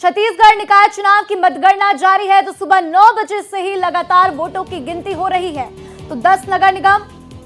छत्तीसगढ़ निकाय चुनाव की मतगणना जारी है तो सुबह 9 बजे से ही लगातार वोटों की गिनती हो रही है। तो 10 नगर निगम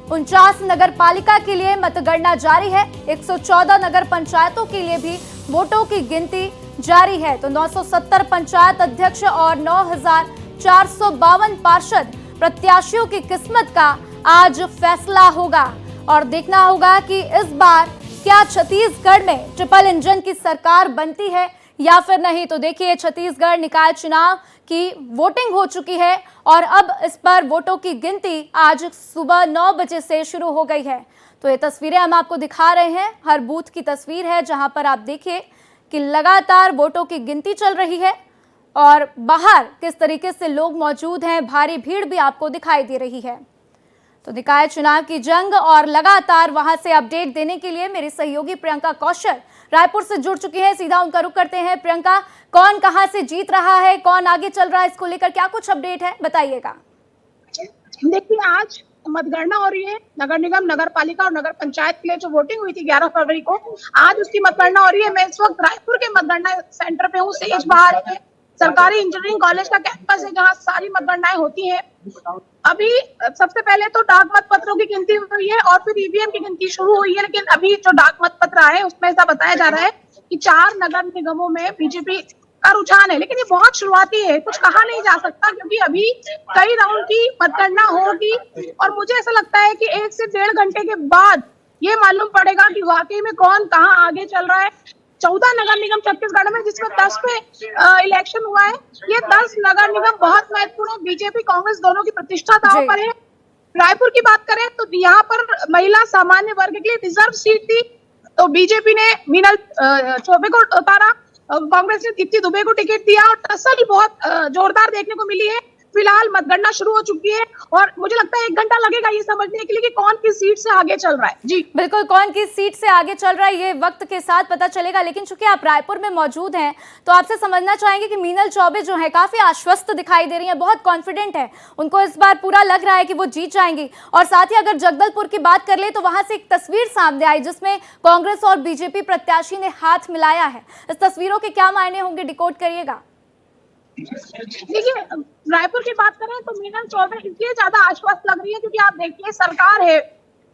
49 नगर पालिका के लिए मतगणना जारी है। 114 नगर पंचायतों के लिए भी वोटों की गिनती जारी है। तो 970 पंचायत अध्यक्ष और 9,452 पार्षद प्रत्याशियों की किस्मत का आज फैसला होगा और देखना होगा कि इस बार क्या छत्तीसगढ़ में ट्रिपल इंजन की सरकार बनती है या फिर नहीं। तो देखिए, छत्तीसगढ़ निकाय चुनाव की वोटिंग हो चुकी है और अब इस पर वोटों की गिनती आज सुबह 9 बजे से शुरू हो गई है। तो ये तस्वीरें हम आपको दिखा रहे हैं, हर बूथ की तस्वीर है जहां पर आप देखिए कि लगातार वोटों की गिनती चल रही है और बाहर किस तरीके से लोग मौजूद हैं, भारी भीड़ भी आपको दिखाई दे रही है। तो निकाय चुनाव की जंग और लगातार वहां से अपडेट देने के लिए मेरी सहयोगी प्रियंका कौशल रायपुर से जुड़ चुकी है। सीधा उनका रुख करते हैं। प्रियंका, कौन कहां से जीत रहा है, कौन आगे चल रहा है, इसको लेकर क्या कुछ अपडेट है, बताइएगा। देखिए, आज मतगणना हो रही है। नगर निगम, नगर पालिका और नगर पंचायत के लिए जो वोटिंग हुई थी 11 फरवरी को, आज उसकी मतगणना हो रही है। मैं इस वक्त रायपुर के मतगणना सेंटर पे हूँ। सेज बाहर है, सरकारी इंजीनियरिंग कॉलेज का कैंपस है जहाँ सारी मतगणनाएं होती हैं। अभी सबसे पहले तो डाक मत पत्रों की गिनती हुई है और फिर ईवीएम की गिनती शुरू हुई है। लेकिन अभी जो डाक मत पत्र आए उसमें ऐसा बताया जा रहा है कि 4 नगर निगमों में बीजेपी का रुझान है। लेकिन ये बहुत शुरुआती है, कुछ कहा नहीं जा सकता क्योंकि अभी कई राउंड की मतगणना होगी और मुझे ऐसा लगता है कि 1 से 1.5 घंटे के बाद ये मालूम पड़ेगा कि वाकई में कौन कहाँ आगे चल रहा है। 14 नगर निगम छत्तीसगढ़ में, जिसमें 10 पे इलेक्शन हुआ है। ये 10 नगर निगम बहुत महत्वपूर्ण है। बीजेपी कांग्रेस दोनों की प्रतिष्ठा दांव पर है। रायपुर की बात करें तो यहाँ पर महिला सामान्य वर्ग के लिए रिजर्व सीट थी, तो बीजेपी ने मीनल चौबे को उतारा, कांग्रेस ने दीप्ति दुबे को टिकट दिया और टसल बहुत जोरदार देखने को मिली है। फिलहाल मतगणना शुरू हो चुकी है और मुझे लगता है 1 घंटा लगेगा ये समझने के लिए कि कौन किस सीट से आगे चल रहा है। जी बिल्कुल, कौन किस सीट से आगे चल रहा है ये वक्त के साथ पता चलेगा। लेकिन चूंकि आप रायपुर में मौजूद हैं तो आपसे समझना चाहेंगे कि मीनल चौबे जो है काफी आश्वस्त दिखाई दे रही है, बहुत कॉन्फिडेंट है, उनको इस बार पूरा लग रहा है कि वो जीत जाएंगी। और साथ ही अगर जगदलपुर की बात कर ले तो वहां से एक तस्वीर सामने आई जिसमें कांग्रेस और बीजेपी प्रत्याशी ने हाथ मिलाया है। इस तस्वीरों के क्या मायने होंगे, डिकोड करिएगा। देखिए, रायपुर की बात करें तो मीनल चौबे इसलिए ज्यादा आश्वस्त लग रही है क्योंकि आप देखिए, सरकार है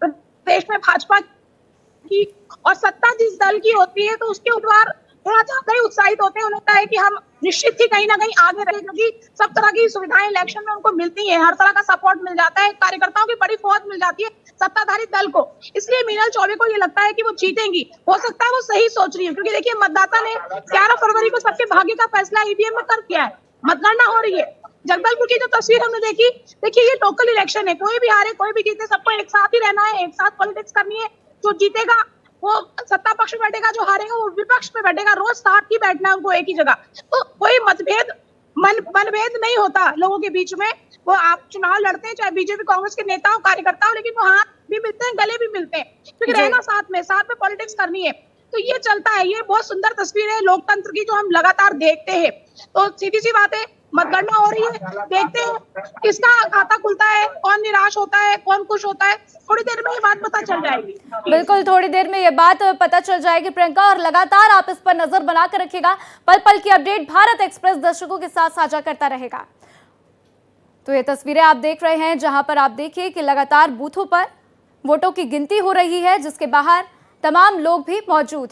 प्रदेश में भाजपा की और सत्ता जिस दल की होती है तो उसके उम्मीदवार थोड़ा ज्यादा ही उत्साहित होते हैं। उन्हें लगता है कि हम निश्चित ही कहीं ना कहीं आगे रहे क्योंकि सब तरह की सुविधाएं इलेक्शन में उनको मिलती है, हर तरह का सपोर्ट मिल जाता है, कार्यकर्ताओं की बड़ी फौज मिल जाती है सत्ताधारी दल को। इसलिए मीनल चौबे को ये लगता है कि वो जीतेंगी। हो सकता है वो सही सोच रही है क्योंकि देखिए, मतदाता ने 11 फरवरी को सबके भाग्य का फैसला ईवीएम में कर दिया है। मतगणना हो रही है। जगदलपुर की जो तस्वीर हमने देखी, देखिए ये लोकल इलेक्शन है, कोई भी हारे कोई भी जीते, सबको एक साथ ही रहना है, एक साथ पॉलिटिक्स करनी है। जो जीतेगा वो सत्ता पक्ष में बैठेगा, जो हारेगा वो विपक्ष में बैठेगा। रोज साथ ही बैठना है उनको एक ही जगह। तो कोई मतभेद मनभेद नहीं होता लोगों के बीच में। वो आप चुनाव लड़ते हैं चाहे बीजेपी कांग्रेस के नेता हो, कार्यकर्ता हो, लेकिन वो हाथ भी मिलते हैं, गले भी मिलते हैं क्योंकि रहना साथ में पॉलिटिक्स करनी है। तो ये चलता है। ये बहुत सुंदर तस्वीर है लोकतंत्र की जो हम लगातार देखते हैं। तो सीधी सी बात है, मतगणना हो रही है, देखते हैं किसका खाता खुलता है, कौन निराश होता है, कौन खुश होता है। थोड़ी देर में ये बात पता चल जाएगी। बिल्कुल, थोड़ी देर में ये बात पता चल जाएगी प्रियंका, और लगातार आप इस पर नजर बनाकर रखिएगा। पल पल की अपडेट भारत एक्सप्रेस दर्शकों के साथ साझा करता रहेगा। तो ये तस्वीरें आप देख रहे हैं जहां पर आप देखिए कि लगातार बूथों पर वोटों की गिनती हो रही है जिसके बाहर तमाम लोग भी मौजूद हैं।